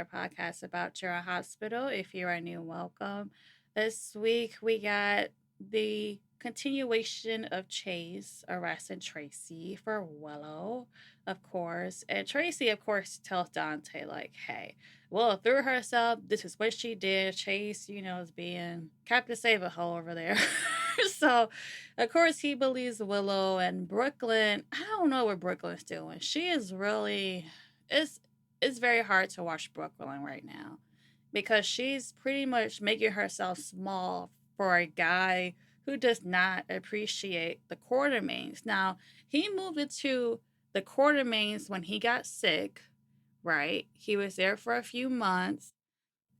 our podcast about General Hospital. If you are new, welcome. This week we got the continuation of Chase arresting Tracy for Willow, of course. And Tracy, of course, tells Dante, like, hey, Willow threw herself. This is what she did. Chase, is being Captain Save a Hole over there. So, of course, he believes Willow and Brooklyn. I don't know what Brooklyn's doing. She is really it's it's very hard to watch Brooklyn right now because she's pretty much making herself small for a guy who does not appreciate the Quartermains. Now, he moved into the Quartermains when he got sick, right? He was there for a few months.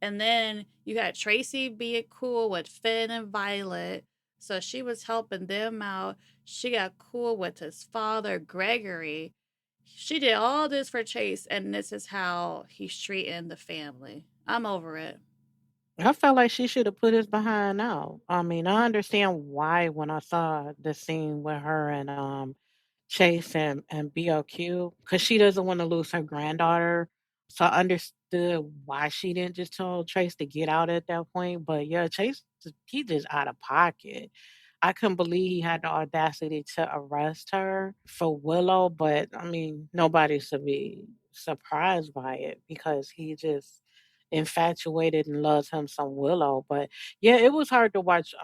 And then you had Tracy being cool with Finn and Violet. So she was helping them out. She got cool with his father, Gregory. She did all this for Chase, and this is how he's treating the family. I'm over it. I felt like she should have put his behind out. I mean, I understand why when I saw the scene with her and Chase and BLQ, because she doesn't want to lose her granddaughter. So I understood why she didn't just tell Trace to get out at that point. But yeah, Chase, he just out of pocket. I couldn't believe he had the audacity to arrest her for Willow, but I mean, nobody should be surprised by it because he just infatuated and loves him some Willow. But yeah, it was hard to watch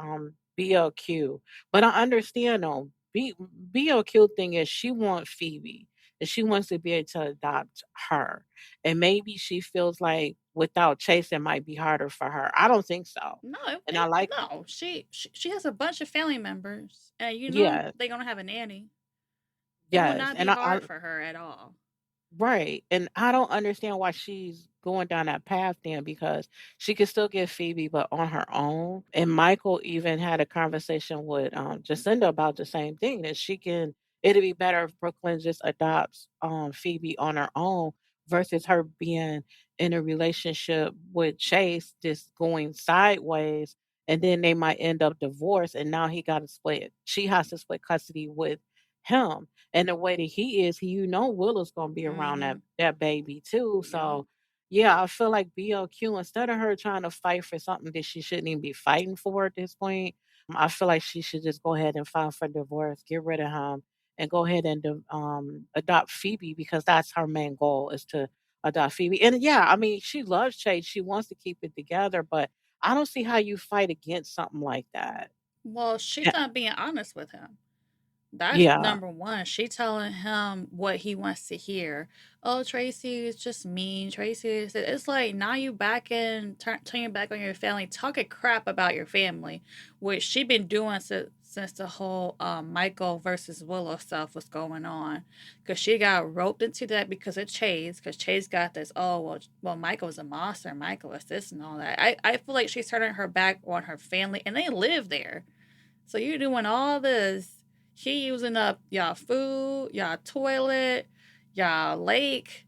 BLQ. But I understand though. BLQ thing is she wants Phoebe and she wants to be able to adopt her. And maybe she feels like without Chase it might be harder for her. I don't think so. No, And I like no. She has a bunch of family members, and yeah, they're gonna have a nanny. It will yes. not be And I hard for her at all. right. And I don't understand why she's going down that path then because she could still get Phoebe, but on her own. And Michael even had a conversation with Jacinda about the same thing that she can, it'd be better if Brooklyn just adopts Phoebe on her own versus her being in a relationship with Chase, just going sideways. And then they might end up divorced. And now he got to split, she has to split custody with him. And the way that he is, Willow's gonna be around that Mm-hmm. that baby too. Yep. So yeah, I feel like BLQ instead of her trying to fight for something that she shouldn't even be fighting for at this point, I feel like she should just go ahead and file for divorce, get rid of him, and go ahead and adopt Phoebe because that's her main goal is to adopt Phoebe. And yeah, I mean she loves Chase, she wants to keep it together, but I don't see how you fight against something like that. Well, she's Yeah, not being honest with him. That's yeah, number one. She telling him what he wants to hear. Oh, Tracy is just mean. Tracy is. It's like now you back in, turning back on your family, talking crap about your family, which she been doing since the whole Michael versus Willow stuff was going on, because she got roped into that because of Chase. Because Chase got this. Oh well, Michael was a monster. Michael was this and all that. I feel like she's turning her back on her family, and they live there. So you're doing all this. He using up y'all food, y'all toilet, y'all lake,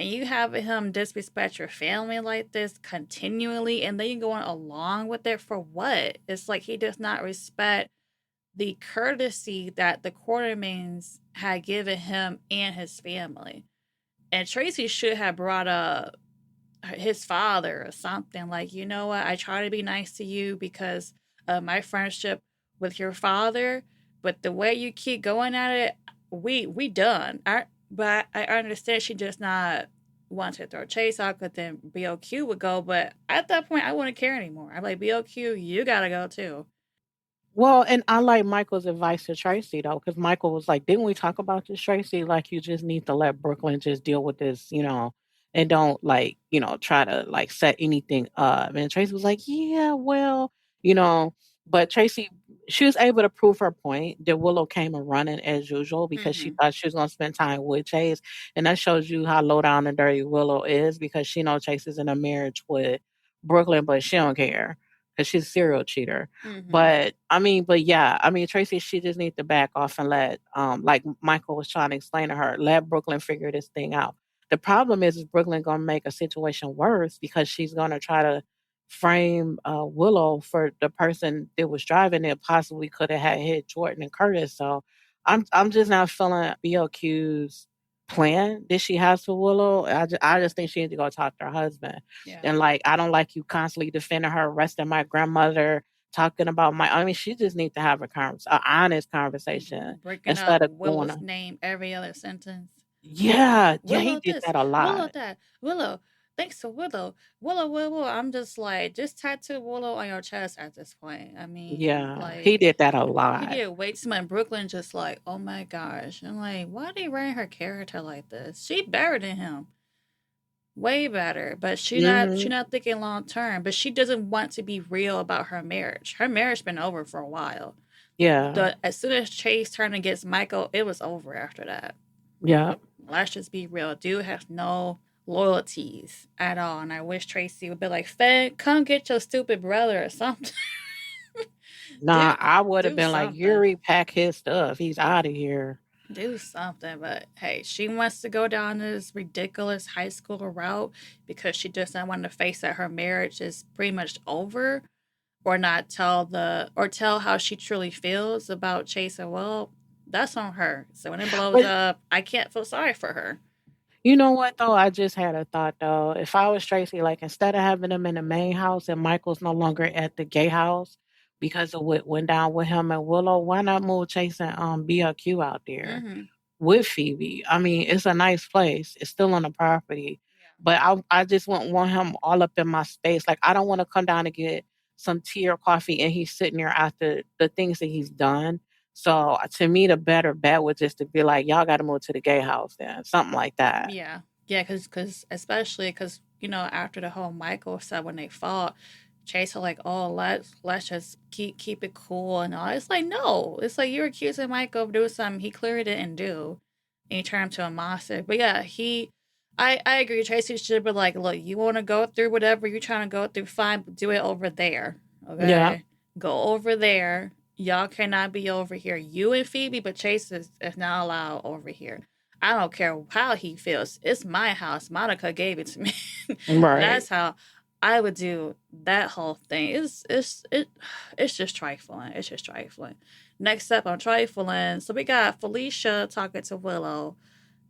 and you having him disrespect your family like this continually, and then you going along with it for what? It's like he does not respect the courtesy that the Quartermains had given him and his family. And Tracy should have brought up his father or something like, you know what, I try to be nice to you because of my friendship with your father, but the way you keep going at it, we done. But I understand she just not want to throw Chase out because then BOQ would go, but at that point I wouldn't care anymore. I'm like, BOQ, you gotta go too. well, and I like Michael's advice to Tracy though, because Michael was like, "Didn't we talk about this, Tracy? Like, you just need to let Brooklyn just deal with this, and don't like, try to like set anything up." And Tracy was like, "Yeah, well, you know." But Tracy, she was able to prove her point that Willow came and running as usual because she Mm-hmm. thought she was going to spend time with Chase, and that shows you how low down and dirty Willow is because she knows Chase is in a marriage with Brooklyn, but she don't care because she's a serial cheater. Mm-hmm. But yeah, I mean, Tracy, she just needs to back off and let, like Michael was trying to explain to her, let Brooklyn figure this thing out. The problem is Brooklyn gonna make a situation worse because she's gonna try to frame Willow for the person that was driving it possibly could have had hit Jordan and Curtis. So I'm just not feeling BLQ's plan that she has for Willow. I just think she needs to go talk to her husband. Yeah. And like, I don't like you constantly defending her, arresting my grandmother, talking about my. I mean, she just needs to have a honest conversation Breaking up instead of going. Willow's name every other sentence. Yeah, yeah, he Willow did this, that a Willow lot. that, Willow. Thanks to Willow, Willow. I'm just like, just tattoo Willow on your chest at this point. I mean, Yeah, he like, did that a he lot. did way too much. Brooklyn just like, oh my gosh. I'm like, why are they writing her character like this? She better than him. Way better. But she Hmm. not thinking long term. But she doesn't want to be real about her marriage. Her marriage been over for a while. Yeah, As soon as Chase turned against Michael, it was over after that. yeah. Let's just be real. Dude has no loyalties at all. And I wish Tracy would be like, Fed, come get your stupid brother or something. Nah, do I would have do been like, something. Yuri, pack his stuff. He's out of here. Do something. But hey, she wants to go down this ridiculous high school route because she doesn't want to face that her marriage is pretty much over, or not tell how she truly feels about Chase and Will. That's on her. So when it blows But up, I can't feel sorry for her. you know what though? I just had a thought though. If I was Tracy, like instead of having them in the main house and Michael's no longer at the gay house because of what went down with him and Willow, why not move Chase and BLQ out there Mm-hmm. with Phoebe? I mean, it's a nice place. It's still on the property. But I just wouldn't want him all up in my space. Like I don't want to come down to get some tea or coffee and he's sitting there after the things that he's done. So to me, the better bet would just to be like, y'all got to move to the gay house then, something like that. Yeah, yeah, because especially because after the whole Michael stuff when they fought, Chase was like, "Oh, let's just keep it cool and all." It's like no, it's like you're accusing Michael of doing something he clearly didn't do, and you turn him to a monster. But yeah, I agree. Tracy should be like, "Look, you want to go through whatever you're trying to go through, fine, but do it over there, Yeah. okay? Go over there. Y'all cannot be over here. You and Phoebe, but Chase is not allowed over here." I don't care how he feels. It's my house. Monica gave it to me. Right. That's how I would do that whole thing. It's just trifling. It's just trifling. Next up on trifling, so we got Felicia talking to Willow,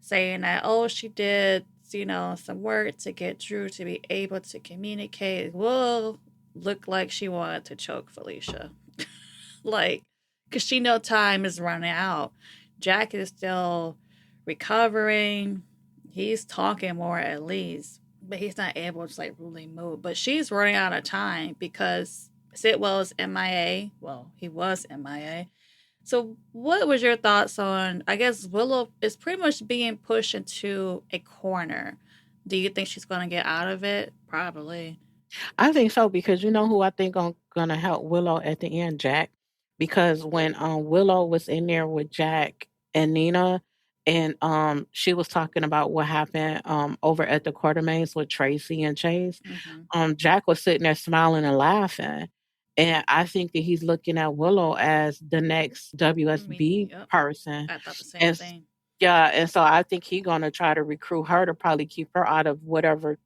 saying that she did some work to get Drew to be able to communicate. Will look like she wanted to choke Felicia, like because she know time is running out. Jack is still recovering. He's talking more at least, but he's not able to like really move. But she's running out of time because Sidwell is MIA. Well, he was MIA. So, what was your thoughts on? I guess Willow is pretty much being pushed into a corner. Do you think she's going to get out of it? Probably. I think so because you know who I think gonna help Willow at the end, Jack. Because when Willow was in there with Jack and Nina, and she was talking about what happened over at the Quartermains with Tracy and Chase, Mm-hmm. Jack was sitting there smiling and laughing. And I think that he's looking at Willow as the next I mean, WSB yep. person. I thought the same And thing. yeah, and so I think he's gonna try to recruit her to probably keep her out of whatever,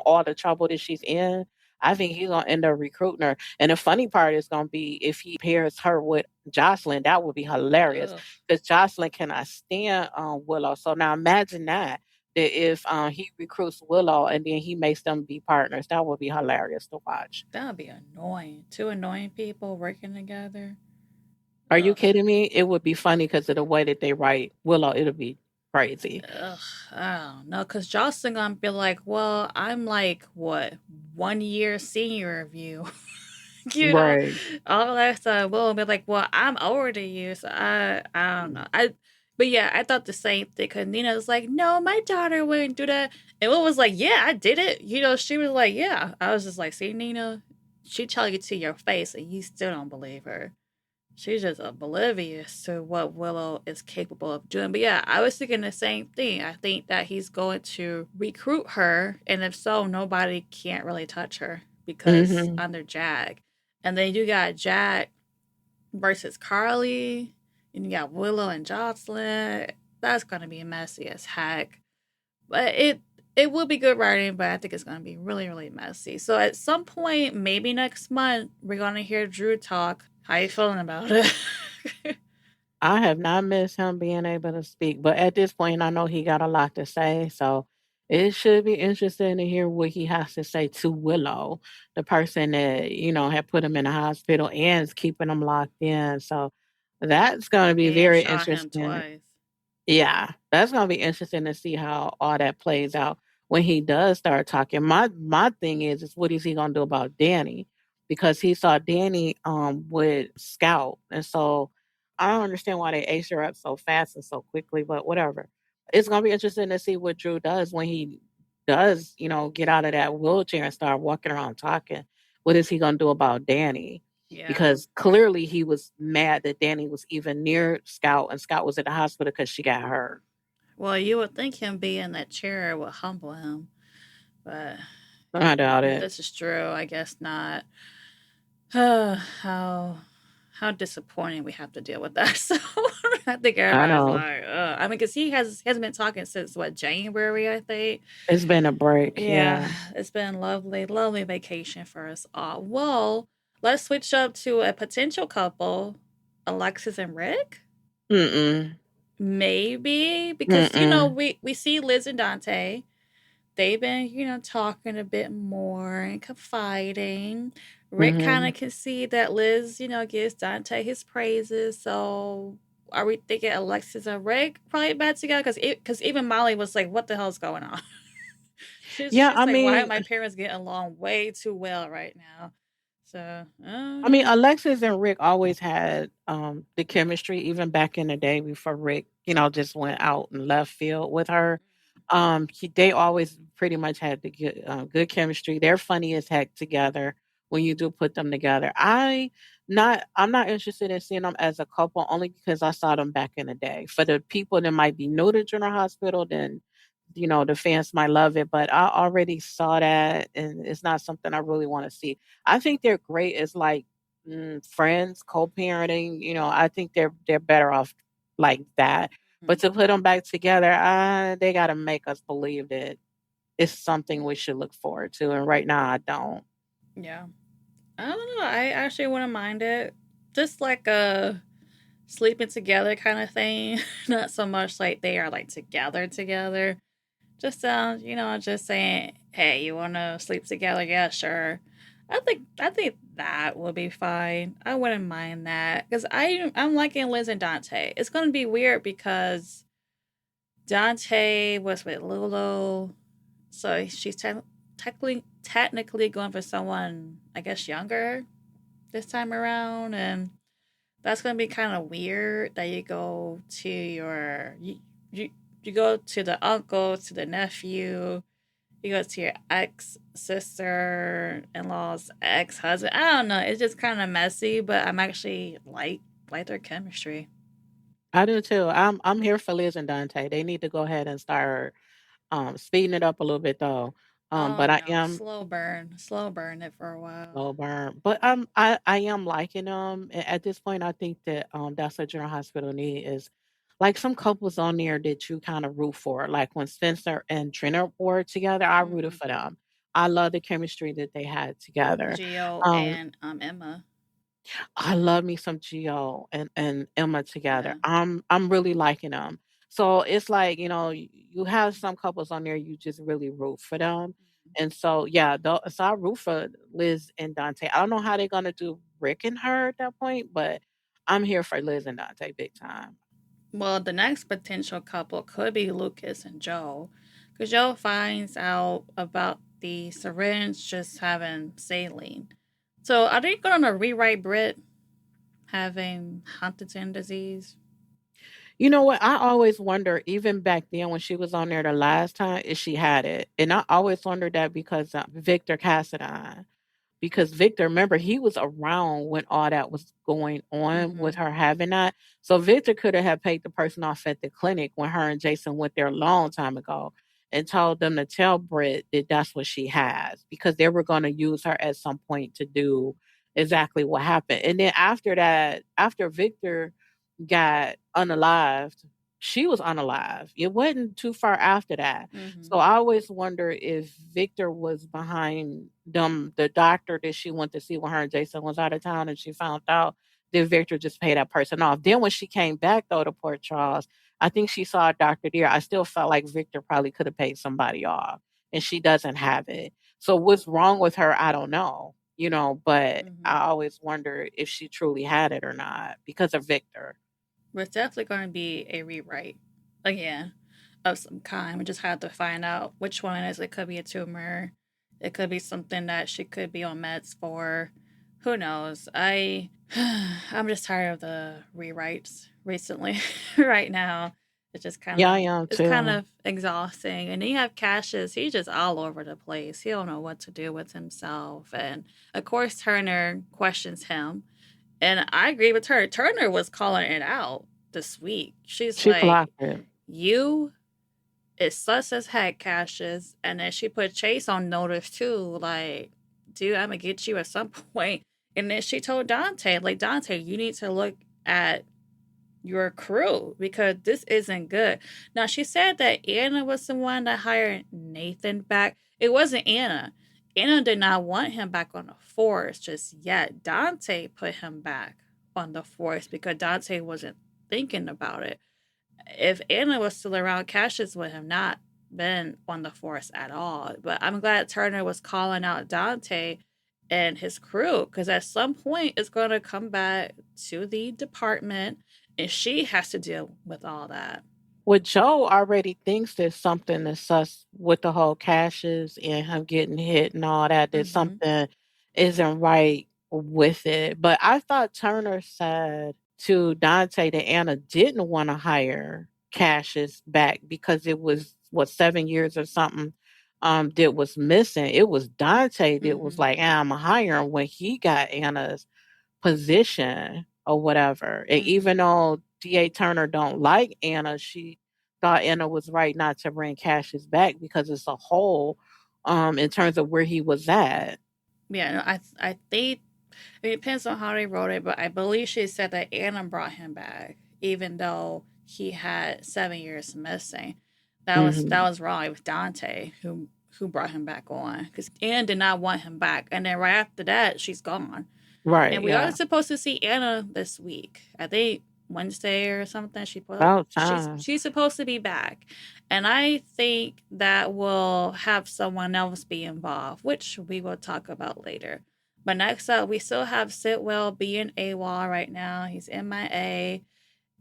all the trouble that she's in. I think he's gonna end up recruiting her. And the funny part is gonna be if he pairs her with Jocelyn, that would be hilarious. Ugh. Because Jocelyn cannot stand Willow. So now imagine that if he recruits Willow and then he makes them be partners, that would be hilarious to watch. That would be annoying. Two annoying people working together. Are you Ugh. kidding me? It would be funny because of the way that they write Willow. It'll be crazy. Ugh, I don't know. Because Jocelyn gonna be like, well, I'm like, what, 1 year senior of you. you know, Right. all that stuff. Will be like, well, I'm older than you. So I don't know. But yeah, I thought the same thing. Because Nina was like, no, my daughter wouldn't do that. And Will was like, yeah, I did it. She was like, yeah. I was just like, see, Nina, she tell you to your face and you still don't believe her. She's just oblivious to what Willow is capable of doing. But yeah, I was thinking the same thing. I think that he's going to recruit her, and if so, nobody can't really touch her because Hmm. under Jack. And then you got Jack versus Carly, and you got Willow and Jocelyn. That's going to be messy as heck. But it will be good writing, but I think it's going to be really, really messy. So at some point, maybe next month, we're going to hear Drew talk. How you feeling about it? I have not missed him being able to speak, but at this point, I know he got a lot to say. So it should be interesting to hear what he has to say to Willow, the person that, had put him in the hospital and is keeping him locked in. So that's going to be And very shot him interesting. twice. Yeah, that's gonna be interesting to see how all that plays out when he does start talking. My thing is what is he gonna do about Danny? Because he saw Danny with Scout, and so I don't understand why they ace her up so fast and so quickly, but whatever. It's gonna be interesting to see what Drew does when he does, get out of that wheelchair and start walking around talking. What is he gonna do about Danny? Yeah. Because clearly he was mad that Danny was even near Scout and Scout was at the hospital because she got hurt. Well, you would think him being in that chair would humble him, but I doubt it. this is true. I guess not. how how disappointing we have to deal with that. So I think I everybody's know. like, I mean, because he hasn't been talking since what, January, I think. It's been a break, Yeah, yeah. it's been lovely, lovely vacation for us all. Well, let's switch up to a potential couple, Alexis and Rick. Mm-mm. Maybe because Mm-mm. we see Liz and Dante. They've been talking a bit more and confiding. Rick kind Mm-hmm. of can see that Liz gives Dante his praises. So are we thinking Alexis and Rick probably back together? Because even Molly was like, "What the hell's going on?" Yeah, She's like, "Why are my parents getting along way too well right now?" So I mean, yeah. Alexis and Rick always had the chemistry, even back in the day before Rick, just went out and left field with her. They always pretty much had the good chemistry. They're funny as heck together when you do put them together. I'm not interested in seeing them as a couple only because I saw them back in the day. For the people that might be new to General Hospital, then the fans might love it. But I already saw that, and it's not something I really want to see. I think they're great as like friends, co-parenting. I think they're better off like that. But Mhm. to put them back together, they got to make us believe that it's something we should look forward to. And right now, I don't. Yeah. I don't know. I actually wouldn't mind it. Just like a sleeping together kind of thing. Not so much like they are like together. Just sounds, just saying, hey, you wanna sleep together? Yeah, sure. I think that would be fine. I wouldn't mind that. Because I'm liking Liz and Dante. It's gonna be weird because Dante was with Lulu. So she's technically going for someone, I guess, younger this time around, and that's gonna be kind of weird that you go to you you go to the uncle, to the nephew, you go to your ex sister in law's ex husband. I don't know. It's just kind of messy, but I'm actually like their chemistry. I do too. I'm here for Liz and Dante. They need to go ahead and start speeding it up a little bit though. Oh But I no, am slow burn it for a while. slow burn. But I am liking them. At this point, I think that that's what General Hospital need is like some couples on there that you kind of root for. Like when Spencer and Trina were together, I rooted Mm-hmm. for them. I love the chemistry that they had together. Gio Um, and Emma. I love me some Gio and Emma together. Yeah. I'm really liking them. So it's like, you have some couples on there you just really root for them. And so yeah, so I root for Liz and Dante. I don't know how they're gonna do Rick and her at that point, but I'm here for Liz and Dante big time. Well, the next potential couple could be Lucas and Joe, because Joe finds out about the syringe just having saline. So, are they going to rewrite Brit having Huntington disease? You know what? I always wonder, even back then when she was on there the last time, if she had it. And I always wondered that because Victor Cassadine. Because Victor, remember, he was around when all that was going on with Mm-hmm. her having that. So Victor could have paid the person off at the clinic when her and Jason went there a long time ago and told them to tell Britt that that's what she has because they were going to use her at some point to do exactly what happened. And then after that, after Victor got unalived, she was unalive. It wasn't too far after that. Mm-hmm. So I always wonder if Victor was behind them, the doctor that she went to see when her and Jason was out of town and she found out did Victor just pay that person off? Then when she came back though to Port Charles, I think she saw a doctor there. I still felt like Victor probably could have paid somebody off, and she doesn't have it. So what's wrong with her? I don't know. But Hmm. I always wonder if she truly had it or not because of Victor. But it's definitely going to be a rewrite again of some kind. We just have to find out which one it is. It could be a tumor. It could be something that she could be on meds for. Who knows? I'm just tired of the rewrites recently. Right now, it's just kind Yeah, I of am it's kind too. of exhausting. And then you have Cassius. He's just all over the place. He don't know what to do with himself. And of course, Turner questions him, and I agree with her. Turner was calling it out this week. She's She like, clocked it. "You is sus as heck, Cassius." And then she put Chase on notice too. Like, dude, I'm gonna get you at some point. And then she told Dante, like, Dante, you need to look at your crew because this isn't good. Now she said that Anna was the one that hired Nathan back. It wasn't Anna. Anna did not want him back on the force just yet. Dante put him back on the force because Dante wasn't thinking about it. If Anna was still around, Cassius would have not been on the force at all. But I'm glad Turner was calling out Dante and his crew because at some point it's going to come back to the department and she has to deal with all that. Well, Joe already thinks there's something that's sus with the whole Cassius and him getting hit and all that. That Mm-hmm. something isn't right with it. But I thought Turner said to Dante that Anna didn't want to hire Cassius back because it was what 7 years or something that was missing. It was Dante that was Mm-hmm. like, I'm hiring when he got Anna's position or whatever. And Mm-hmm. even though DA Turner don't like Anna, she thought Anna was right not to bring Cassius back because it's a hole in terms of where he was at. Yeah, no, I think it depends on how they wrote it, but I believe she said that Anna brought him back, even though he had 7 years missing. That Hmm. was wrong. It was Dante who brought him back on because Anna did not want him back, and then right after that, she's gone. Right, And we are yeah. supposed to see Anna this week. I think Wednesday or something. About She's time. she's supposed to be back, and I think that will have someone else be involved, which we will talk about later. But next up, we still have Sidwell being AWOL right now. He's MIA.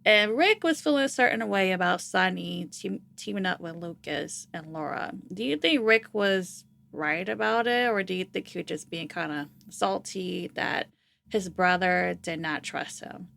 And Rick was feeling a certain way about Sonny teaming up with Lucas and Laura. Do you think Rick was right about it, or do you think he was just being kind of salty that his brother did not trust him?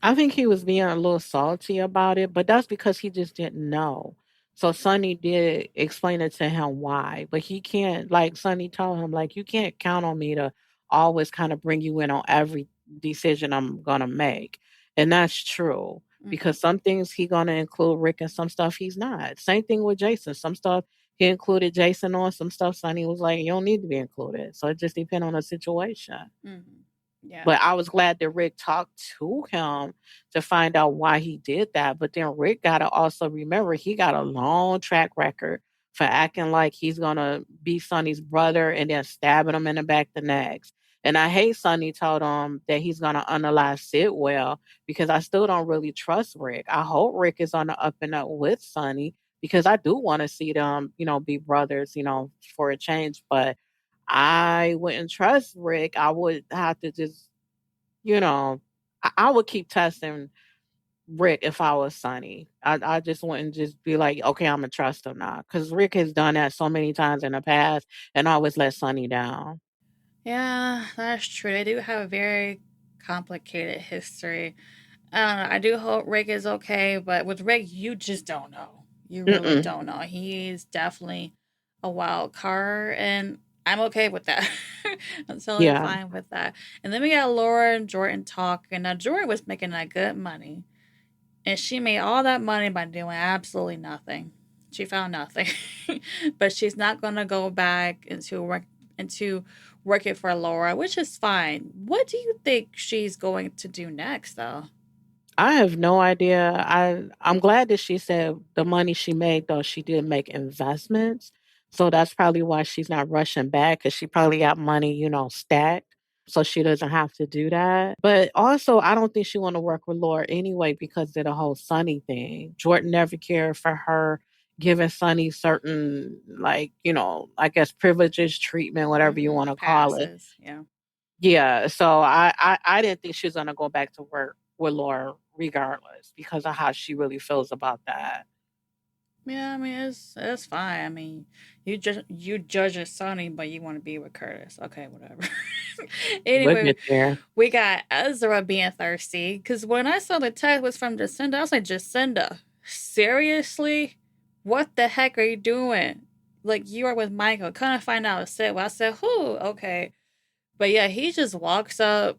I think he was being a little salty about it, but that's because he just didn't know. So Sonny did explain it to him why, but he can't, like Sonny told him, like, you can't count on me to always kind of bring you in on every decision I'm gonna make. And that's true. Mm-hmm. Because some things he gonna include Rick and some stuff he's not. Same thing with Jason. Some stuff he included Jason on, some stuff Sonny was like, you don't need to be included. So it just depends on the situation. Mm-hmm. Yeah. But I was glad that Rick talked to him to find out why he did that. But then Rick got to also remember he got a long track record for acting like he's going to be Sonny's brother and then stabbing him in the back the next. And I hate Sonny told him that he's going to unalive Sidwell because I still don't really trust Rick. I hope Rick is on the up and up with Sonny because I do want to see them, be brothers, for a change. But I wouldn't trust Rick. I would have to just, you know, I would keep testing Rick if I was Sonny. I just wouldn't just be like, okay, I'm gonna trust him now, because Rick has done that so many times in the past and always let Sonny down. Yeah, that's true. They do have a very complicated history. I don't know. I do hope Rick is okay, but with Rick, you just don't know. You really Mm-mm. don't know. He's definitely a wild card, and I'm okay with that. I'm totally Yeah, fine with that. And then we got Laura and Jordan talking. Now, Jordan was making that good money, and she made all that money by doing absolutely nothing. She found nothing, but she's not going to go back into working for Laura, which is fine. What do you think she's going to do next, though? I have no idea. I'm glad that she said the money she made though she did make investments, so that's probably why she's not rushing back because she probably got money, stacked. so she doesn't have to do that. But also, I don't think she want to work with Laura anyway because of the whole Sonny thing. Jordan never cared for her giving Sonny certain, like, I guess privileges, treatment, whatever you want to call it. Passes. Yeah. Yeah, so I didn't think she was gonna go back to work with Laura regardless because of how she really feels about that. Yeah, I mean it's fine. I mean, you judge a Sonny, but you want to be with Curtis. Okay, whatever. We'll Anyway, get there. we got Ezra being thirsty because when I saw the text was from Jacinda, I was like, Jacinda, seriously? What the heck are you doing? Like you are with Michael. Kind of find out Sidwell. I said, who? Okay, but yeah, he just walks up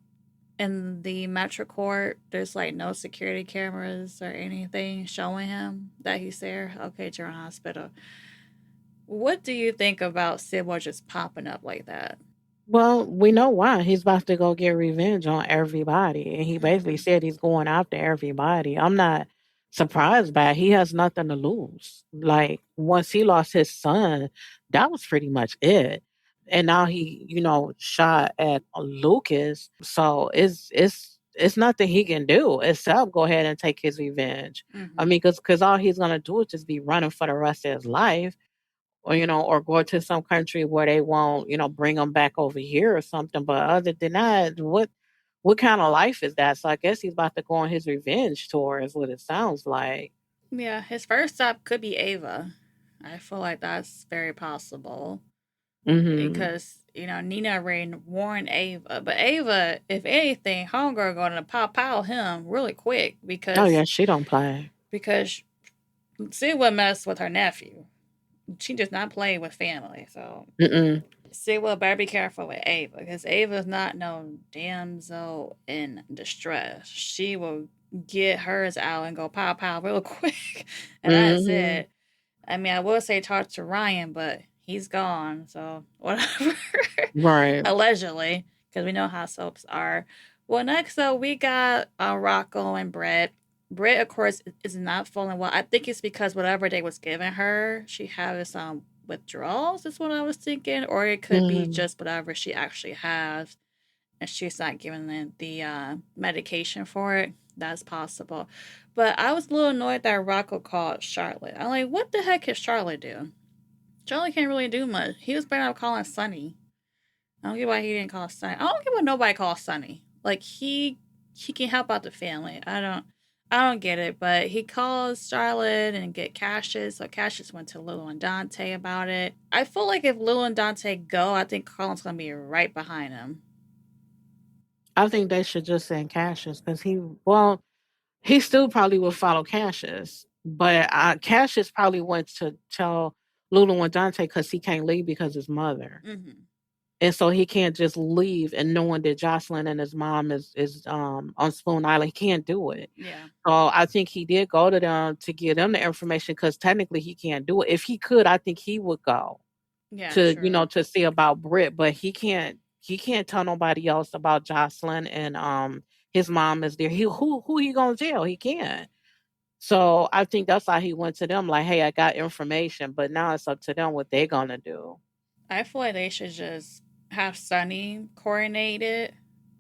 in the Metro Court. There's like no security cameras or anything showing him that he's there. Okay, General Hospital. What do you think about Sidwell just popping up like that? Well, we know why. He's about to go get revenge on everybody. And he basically Mm-hmm. said he's going after everybody. I'm not surprised by it. He has nothing to lose. Like, once he lost his son, that was pretty much it. And now he, shot at Lucas. So it's nothing he can do except go ahead and take his revenge. I Mm-hmm. mean, because all he's gonna do is just be running for the rest of his life, or go to some country where they won't, bring them back over here or something. But other than that, what kind of life is that? So I guess he's about to go on his revenge tour, is what it sounds like. Yeah, his first stop could be Ava. I feel like that's very possible Hmm. because Nina Ray warned Ava, but Ava, if anything, homegirl going to pow him really quick Oh because yeah, she don't play. because see what messed with her nephew. She does not play with family, so Mm-mm. Sidwell better be careful with Ava because Ava is not no damsel in distress. She will get hers out and go pow pow real quick, and that's Hmm. it. I mean, I will say talk to Ryan, but he's gone, so whatever. Right. Allegedly, because we know how soaps are. Well, next up, we got Rocco and Brett. Brett, of course, is not feeling well. I think it's because whatever they was giving her, she has some withdrawals, is what I was thinking. Or it could be Hmm. just whatever she actually has, and she's not giving the medication for it. That's possible. But I was a little annoyed that Rocco called Charlotte. I'm like, what the heck can Charlotte do? Charlotte can't really do much. He was better off calling Sonny. I don't get why he didn't call Sonny. I don't get why nobody calls Sonny. Like he can help out the family. I don't get it, but he calls Charlotte and get Cassius. So Cassius went to Lil and Dante about it. I feel like if Lil and Dante go, I think Colin's gonna be right behind him. I think they should just send Cassius because he still probably will follow Cassius, but Cassius probably went to tell Lulu and Dante because he can't leave because his mother. Mm-hmm. And so he can't just leave and knowing that Jocelyn and his mom is on Spoon Island. He can't do it. Yeah. So I think he did go to them to give them the information because technically he can't do it. If he could, I think he would go Yeah. to True. to see about Britt, but he can't tell nobody else about Jocelyn and his mom is there. Who he gonna tell? He can't. So I think that's why he went to them like, hey, I got information, but now it's up to them what they're gonna do. I feel like they should just have Sunny coordinate it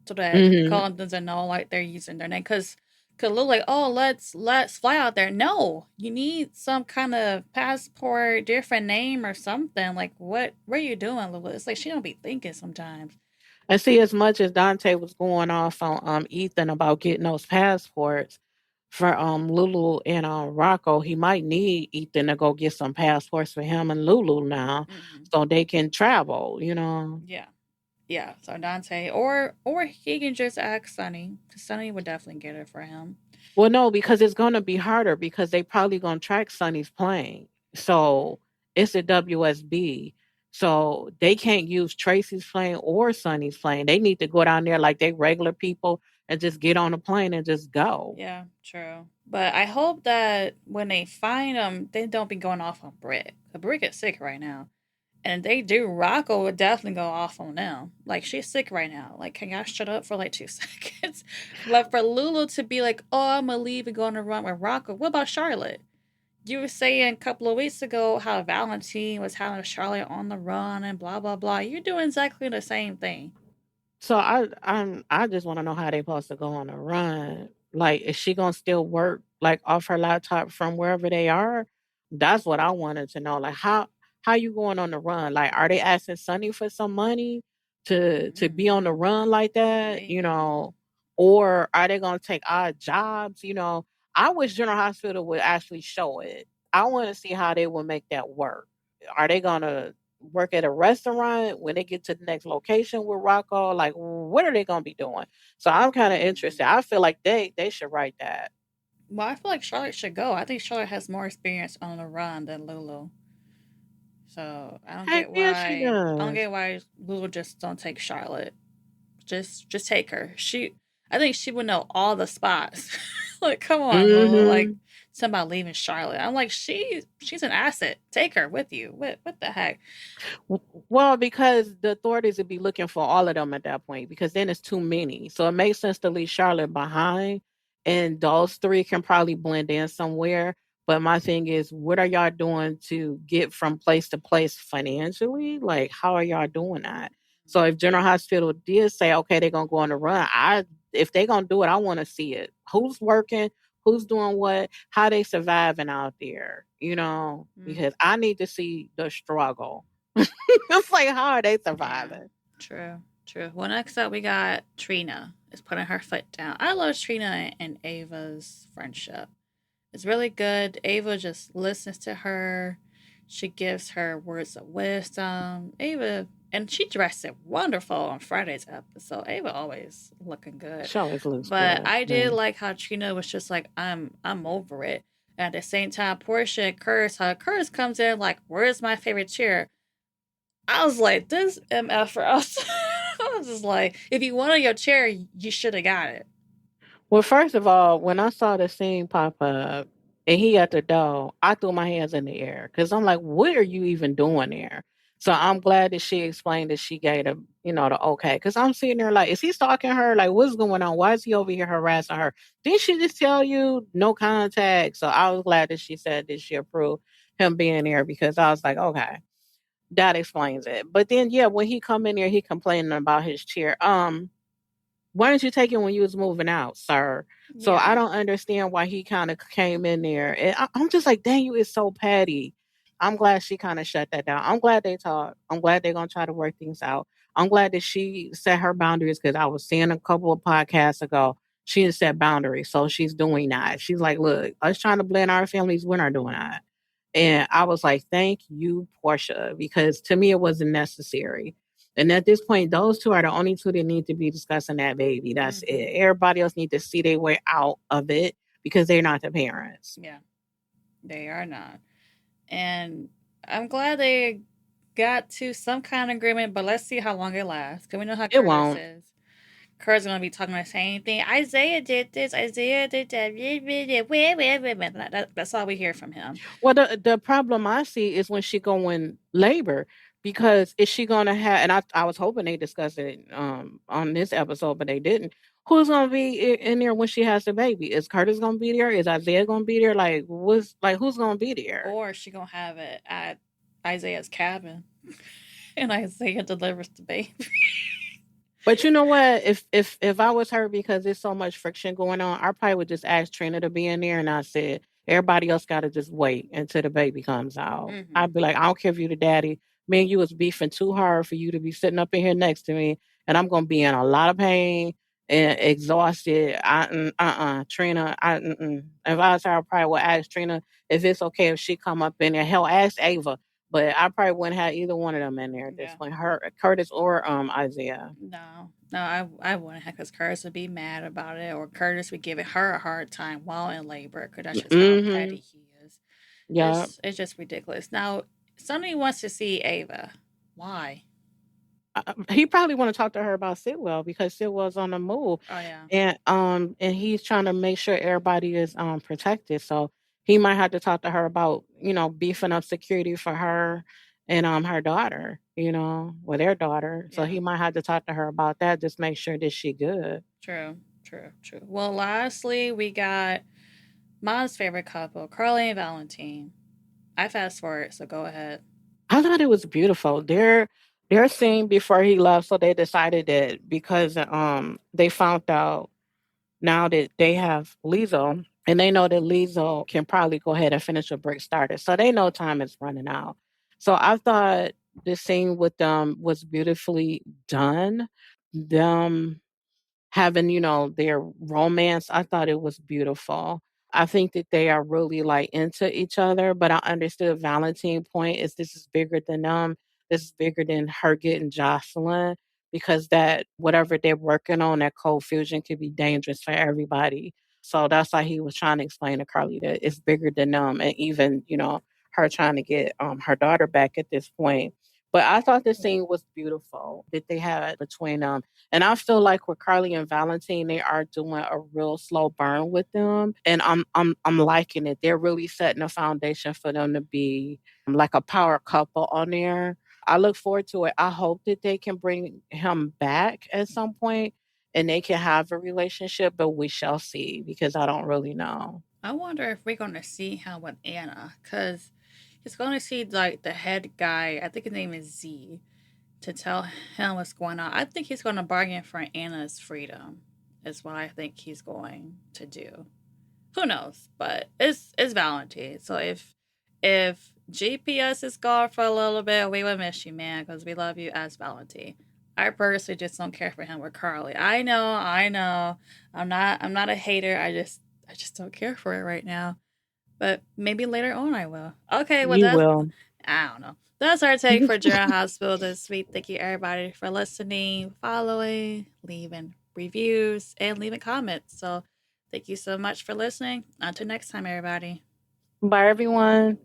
so that Hmm. Colin doesn't know like they're using their name. Cause look like, oh, let's fly out there. No, you need some kind of passport, different name or something. Like what are you doing, Lulu? It's like she don't be thinking sometimes. And see, as much as Dante was going off on Ethan about getting those passports for Lulu and Rocco, he might need Ethan to go get some passports for him and Lulu now, Hmm. so they can travel. Yeah. Yeah. So Dante or he can just ask Sunny. Cause Sunny would definitely get it for him. Well, no, because it's gonna be harder because they probably gonna track Sonny's plane. So it's a WSB. So they can't use Tracy's plane or Sonny's plane. They need to go down there like they regular people and just get on a plane and just go. Yeah, true. But I hope that when they find him, they don't be going off on Britt. The Britt is sick right now. And if they do, Rocco would definitely go off on them. Like, she's sick right now. Like, can y'all shut up for like 2 seconds? But for Lulu to be like, oh, I'm going to leave and go on a run with Rocco, what about Charlotte? You were saying a couple of weeks ago how Valentine was having Charlotte on the run and blah, blah, blah. You're doing exactly the same thing. So I just want to know how they supposed to go on a run. Like, is she gonna still work like off her laptop from wherever they are? That's what I wanted to know. Like, how you going on the run? Like, are they asking Sonny for some money to be on the run like that? Maybe. Or are they gonna take odd jobs? I wish General Hospital would actually show it. I want to see how they will make that work. Are they gonna work at a restaurant when they get to the next location with Rocco? Like, what are they gonna be doing? So I'm kind of interested. I feel like they should write that. Well, I feel like Charlotte should go. I think Charlotte has more experience on the run than Lulu. So Heck yeah, she I don't does. get why Lulu just don't take Charlotte. Just take her. I think she would know all the spots. Like, come on, Lulu. Like, Hmm. somebody leaving Charlotte. I'm like, she's an asset. Take her with you. What the heck? Well, because the authorities would be looking for all of them at that point, because then it's too many. So it makes sense to leave Charlotte behind, and those three can probably blend in somewhere. But my thing is, what are y'all doing to get from place to place financially? Like, how are y'all doing that? So if General Hospital did say, okay, they're gonna go on the run, if they're gonna do it, I want to see it. Who's working? Who's doing what? How they surviving out there? Mm, Because I need to see the struggle. It's like, how are they yeah, surviving? true, true. Well, next up we got Trina is putting her foot down. I love Trina and Ava's friendship. It's really good. Ava just listens to her. She gives her words of wisdom. Ava, and she dressed it wonderful on Friday's episode. Ava always looking good. She always looks But good. I did Mm. like how Trina was just like, I'm over it. At the same time, Portia and Curtis, how Curtis comes in like, where's my favorite chair? I was like, this MF for us. I was just like, if you wanted your chair, you should have got it. Well, first of all, when I saw the scene pop up and he at the door, I threw my hands in the air because I'm like, what are you even doing there? So I'm glad that she explained that she gave the okay. Because I'm sitting there like, is he stalking her? Like, what's going on? Why is he over here harassing her? Didn't she just tell you no contact? So I was glad that she said that she approved him being there, because I was like, okay, that explains it. But then, yeah, when he come in there, he complaining about his chair. Why didn't you take it when you was moving out, sir? So I Yeah. don't understand why he kind of came in there. And I'm just like, dang, you is so petty. I'm glad she kind of shut that down. I'm glad they talked. I'm glad they're gonna try to work things out. I'm glad that she set her boundaries, because I was seeing a couple of podcasts ago, she didn't set boundaries. So she's doing that. She's like, look, us trying to blend our families, we're not doing that. And I was like, thank you, Portia, because to me it wasn't necessary. And at this point, those two are the only two that need to be discussing that baby. That's it. Mm-hmm. Everybody else need to see their way out of it, because they're not the parents. Yeah. They are not. And I'm glad they got to some kind of agreement, but let's see how long it lasts. Because we know how It Curtis won't. is. Curtis is going to be talking the same thing. Isaiah did this. Isaiah did that. That's all we hear from him. Well, the problem I see is when she go in labor, because is she gonna have? And I was hoping they discussed it on this episode, but they didn't. Who's gonna be in there when she has the baby? Is Curtis gonna be there? Is Isaiah gonna be there? Like, who's gonna be there? Or she going to have it at Isaiah's cabin. And Isaiah delivers the baby. But you know what? If I was her, because there's so much friction going on, I probably would just ask Trina to be in there, and I said everybody else got to just wait until the baby comes out. Mm-hmm. I'd be like, I don't care if you the daddy. Me and you was beefing too hard for you to be sitting up in here next to me, and I'm gonna be in a lot of pain and exhausted. Trina. If I was her, I probably would ask Trina if it's okay if she come up in there. Hell, ask Ava. But I probably wouldn't have either one of them in there at this Yeah. point. Her, Curtis, or Isaiah. No, I wouldn't have because Curtis would be mad about it, or Curtis would give her a hard time while in labor because that's just how petty Mhm. he is. Yeah. It's just ridiculous. Now, somebody wants to see Ava. Why? He probably want to talk to her about Sidwell, because Sidwell's on the move, Oh yeah, and he's trying to make sure everybody is protected. So he might have to talk to her about beefing up security for her and her daughter. With their daughter. So yeah. he might have to talk to her about that. Just make sure that she good. True, true, true. Well, lastly, we got Mom's favorite couple, Carly and Valentine. I fast forward, so go ahead. I thought it was beautiful. Their They're seeing before he left, so they decided that because they found out now that they have Lizzo, and they know that Lizzo can probably go ahead and finish what Brick started. So they know time is running out. So I thought the scene with them was beautifully done. Them having, their romance, I thought it was beautiful. I think that they are really like into each other, but I understood Valentine's point is this is bigger than them. This is bigger than her getting Jocelyn because that whatever they're working on, that cold fusion could be dangerous for everybody. So that's why he was trying to explain to Carly that it's bigger than them and even, her trying to get her daughter back at this point. But I thought the scene was beautiful that they had between them, and I feel like with Carly and Valentine, they are doing a real slow burn with them, and I'm liking it. They're really setting a foundation for them to be like a power couple on there. I look forward to it. I hope that they can bring him back at some point, and they can have a relationship, but we shall see because I don't really know. I wonder if we're going to see him with Anna, because he's going to see like the head guy. I think his name is Z, to tell him what's going on. I think he's going to bargain for Anna's freedom. Is what I think he's going to do. Who knows? But it's Valentine. So if GPS is gone for a little bit, we will miss you, man, because we love you as Valentine. I personally just don't care for him with Carly. I know. I'm not a hater. I just don't care for it right now. But maybe later on I will. Okay, well You that's will. I don't know. That's our take for General Hospital this week. Thank you everybody for listening, following, leaving reviews, and leaving comments. So thank you so much for listening. Until next time, everybody. Bye, everyone.